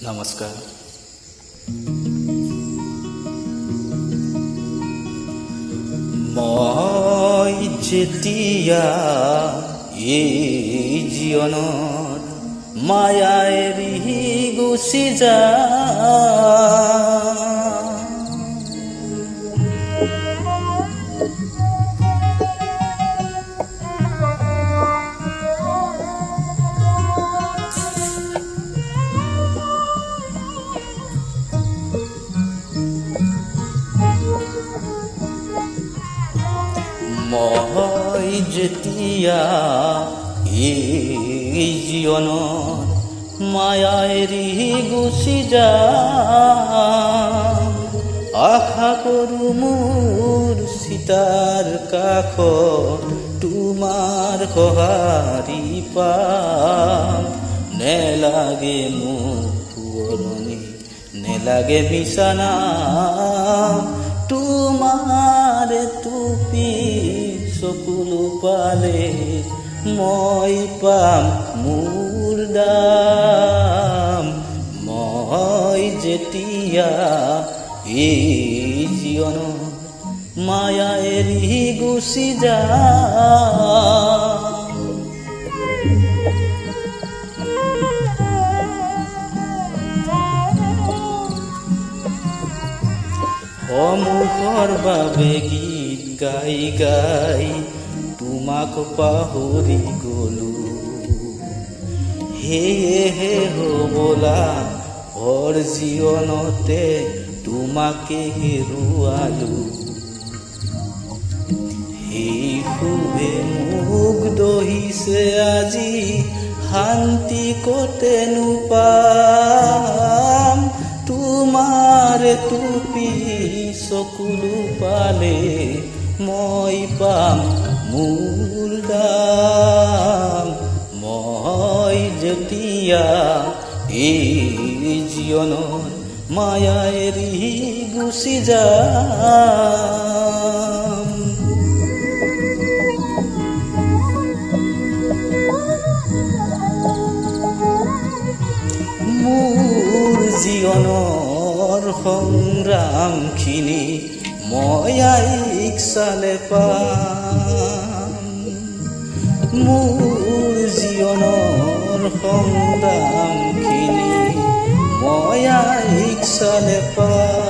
নমস্কাৰ। মই যেতিয়া এই জীৱনত মায়া এৰি গুচি যাম, মই যেতিয়া এই জীৱনত মায়া এৰি গুচি যাম, আশা কৰোঁ মোৰ চিতাৰ কাষত তোমাৰ সঁহাৰি পাম। নেলাগে মোক শুৱৰণি, নেলাগে বিছানা, তোমাৰ টুপি চকুলো পালে মই পাম মোৰ দাম। মই যেতিয়া এই জীৱনত মায়া এৰি গুচি যাম, সমূহৰ বাবে গীত গাই গাই তোমাক পাহৰি গলো, সেয়েহে হ'বলা ভৰ জীৱনতে তোমাকে হেৰুৱালো। সেই সুবে মোক দহিছে আজি, শান্তি ক'তেনো পাম। তোমাৰ টুপি চকুলো পালে মই পাম মোৰ দাম। মই যেতিয়া এই জীৱনত মায়া এৰি গুচি যাম, মোৰ জীৱনৰ সংগ্ৰামখিনি মই আইক চালে পাম। মোৰ জীৱনৰ সংগ্ৰামখিনি মই আইক চালে পাম।